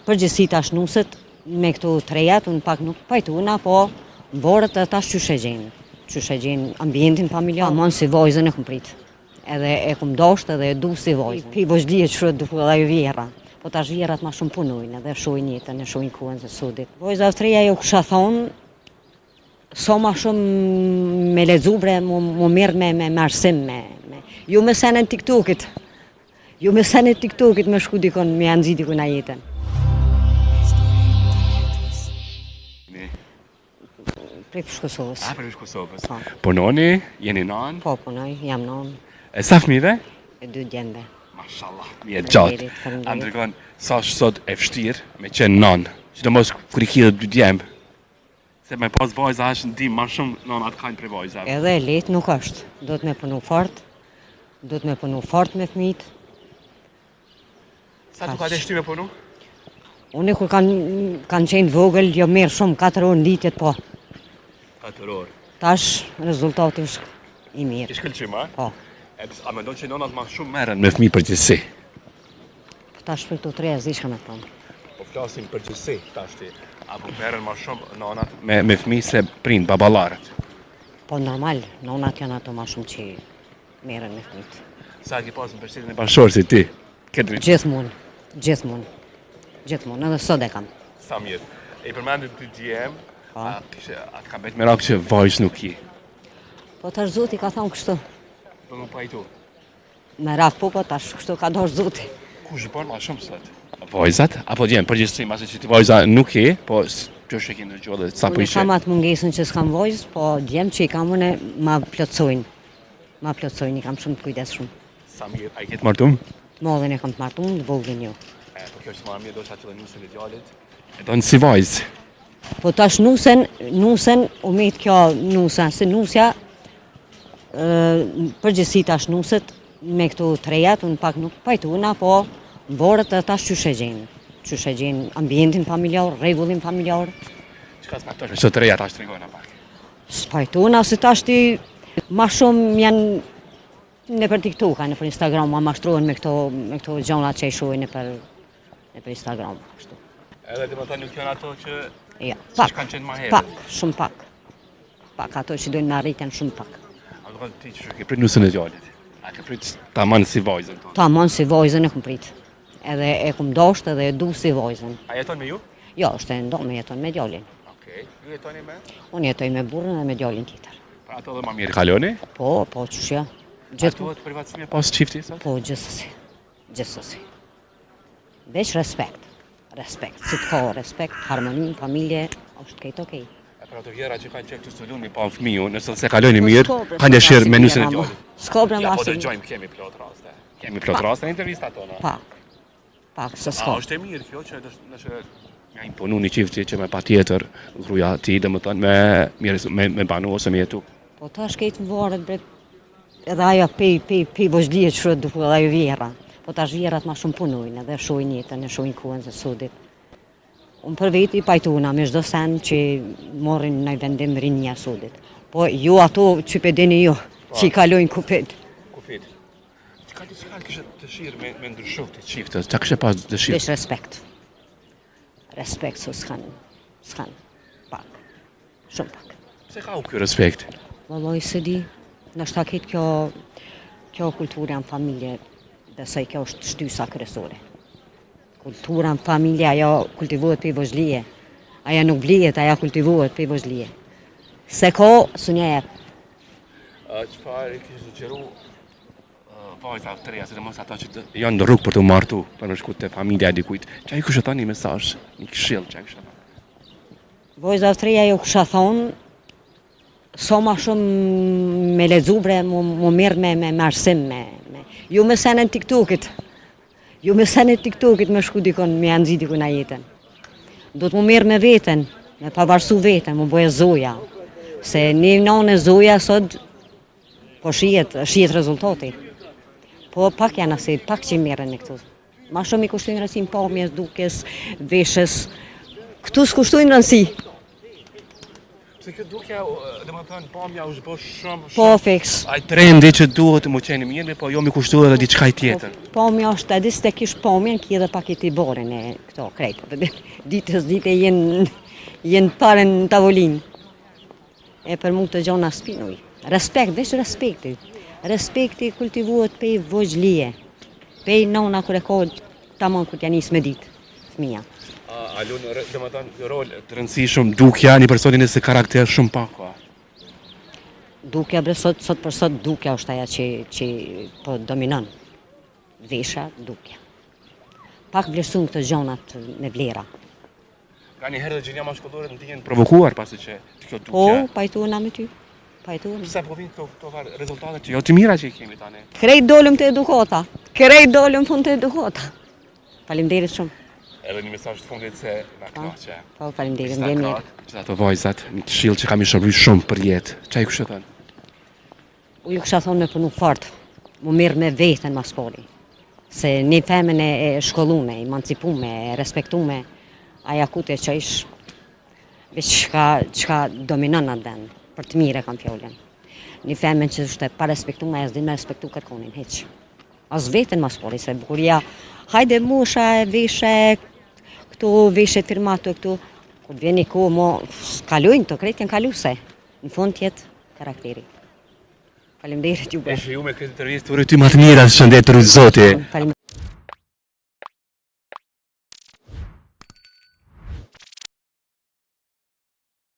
Përgjithësi tash nuset me këto trejat, unë pak nuk pajtuna, po vorët tash qysh e gjenë ambientin familjar, mon si vojzën e kum prit. Edhe e kum dosht edhe e du si vojzën. Pi vozhlije që duke dhe ju vjera. Po tash vjerat ma shumë punojnë edhe shojnë jetën, e shojnë kuën të sudit. Vojza treja ju kësha thonë, so ma shumë me lexu bre, mu mirë me arsim, ju me senën TikTokit. Ju me senën TikTokit me shku dikon, me janë zi dikon a jetën. Prej Kosovës. Prej Kosovës. Punoni, jeni nan? Po, punoj, jam nan. E sa fëmijëve? E 2 djembe. Mashallah, mi e gjatë. Andërgon, sa është sot e vështirë me qenë nan, që do mos kur i kje 2 djembë. Se me pas vajza është ndim ma shumë nanat kanë për vajzave. Edhe letë nuk është. Do të me punu fort, me fëmijët. Sa të ka të shty me punu? Unë kur kanë qenë vogël, jo merë shumë 4 orë në ditjet, po. 4 orë. Tash, rezultati është i mirë. I shkëllqim, a? Po. A me ndonë që nanat ma shumë merën me fëmijë përgjithsi? Po tash për këto 3 zishka me thonë. Po flasim përgjithsi, tash ti. Apo merën ma shumë nanat me fëmijë se prind, babalarët? Po normal, nanat janë ato ma shumë që merën me fëmijët. Sa ki pasën përshtitën e bashkëshorë si ti? Gjithmonë, edhe sot e kam. Sa mirë. E përmendit të djemë, atë ka betë me rakë që vajzë nuk i. Po tash zoti ka thonë kështu. Po nuk pajtu? Me rakë po tash kështu ka dosh zoti. Kush bërë ma shumë sot? Vajzat? Apo djemë, përgjithësi, mase që ti vajza nuk i, po që është e ki në gjollë, sa po ishe? Unë kam atë mungesën që s'kam vajzë, po djemë që i kam une ma plotsojnë. I kam shumë të kujdes shumë. Sa mirë, a i ketë martum? Modhen e kam të martum, dhe voglin jo. Po kjo që ma mirë, do që atë dhe nusën e djallit? E do në si vajzë? Po tash nusen, u metë kjo nusa, se nusja, përgjithësi tash nuset me këto trejat, unë pak nuk pajtuna, po vorët tash qysh e gjenë ambientin familjar, regullin familjar. Qëka s'pajtosh me së treja tash të regojnë pak? S'pajtuna, se tash ti ma shumë janë në për TikTok, në për Instagram, ma mashtrohen me këto gjonat që i shojnë në për Instagram. Edhe dhe më ta nuk janë ato që Pak, kanë qenë ma herë? Pak, shumë pak. Pak, ato që dojnë në arritjen shumë pak. A do ti që ke prit nusën e djallit? A ke prit ta manë si vajzën tonë? Ta manë si vajzën e kum prit. Edhe e kum dosht edhe e du si vajzën. A jeton me ju? Jo, është e ndonë me jeton me djallin. Okej, ju jetoni me? Unë jetoj me burrën dhe me djallin tjetër. Pra ato dhe ma mirë kaloni? Po, qëshja. Ato të privatësime pas qifti, sot? Po, gjithësësi. Veç respekt. Si të ka respekt, harmoni, familje, është kejtë okej. E pra të vjera që kanë qenë të studun mi pa në fëmiju, nëse se kaloni mirë, kanë dëshirë me nusën e djallit. S'ka bre Ja, po masin. dëgjojmë, kemi plot raste. Kemi plot raste në intervista tona. Pak, se s'ka. A është e mirë kjo që nëse ja imponu një qifti që me pa tjetër, gruja ti dhe më thënë me banu ose me jetu. Po ta shkejtë në varet bre, edhe ajo pej vozhlije që duke dhe ajo vjera. Po tash vjerat ma shumë punojnë edhe shojnë jetën, e shojnë kuën të sudit. Unë për veti pajtuna me çdo sen që morrin në vendim rinja sudit. Po ju ato që pedeni ju, që i kalojnë kufit. Kufit. Qëka ti kështë dëshirë me ndryshu të qiftës? Qa kështë pas dëshirë? Vesh respekt. Respekt, so s'kan. Pak. Shumë pak. Pse ka u kjo respekt? Valloj se di, nështë ta ketë kjo kultura në familje, dhe se kjo është shtysa kryesore. Kultura në familje, ajo kultivohet për i vozhlije. Aja nuk blijet, aja kultivohet për i vozhlije. Se ko, së një jep. Qëfar i kështë sugjeru vajza të reja, se dhe mos ata që janë në rrugë për të martu, për në shku të familja e dikujt. Qa i kështë ta një mesazh, një këshill, qa i kështë ta? Vajza të reja ju kështë thonë, so ma shumë me lexu bre, mu mirë me arsim, ju me senën TikTokit. Ju me senën TikTokit me shku dikon, me janë zi dikon a jetën. Do të mu mirë me veten, me pavarësu veten, mu bëje zoja. Se një nane zoja sot, po shijet rezultati. Po pak janë asi, pak që i mirën në këtu. Ma shumë i kushtojnë rënësi në pamjes, dukes, veshës. Këtu s'kushtojnë rënësi. Se kjo dukja, domethënë, pamja u zhbo shumë. Po fiks. Ai trendi që duhet të më qenë mirë, po jo mi kushtu edhe diçka tjetër. Pamja është edhe s'te kish pamjen, ki edhe pak i tiborin e këto krejt. Ditës dite jenë pare në tavolinë. E për mu të gjona spinuj. Respekt, veç respekti. Respekti kultivuhet pej vogëlie. Pej nona kur e kohë tamam kur t'ja nis me ditë, fëmija. A lun, domethënë, rol të rëndësishëm dukja një personi nëse karakter shumë pak. Dukja bre sot për sot dukja është aja që po dominon. Vesha, dukja. Pak vlerësum këto gjonat me vlera. Ka një herë dhe gjinja mashkullore në ndihen provokuar pasi që kjo dukja. Po, pajtuana me ty. Pajtuana. Pse po vinë këto rezultate që jo të mira që i kemi tani. Krejt dolëm të edukata. Krejt dolëm fund të edukata. Faleminderit shumë. Edhe një mesazh të fundit se na kënaqe. Po, faleminderit, ndjen mirë. Që ato vajzat, një këshill që kam i shërbyer shumë për jetë. Çfarë kishe thënë? U ju kisha thonë me punu fort, mu mirë me veten mas pari. Se një femën e shkollume, emancipume, e respektume, aja kute që ish, veç qka dominon atë vend, për të mire kam fjollen. Një femën që është pa respektume, e s'di me respektu kërkonin, heq. As veten mas pari, se bukuria, hajde musha e veshe, këtu veshe të firmatu e këtu, kur vjen një kohë, mo, s'kalujnë të krejt janë kaluse, në fund tjetë karakteri. Faleminderit ju. E ju me këtë intervistë, uroj ty më të mira, shëndet rrugë zoti.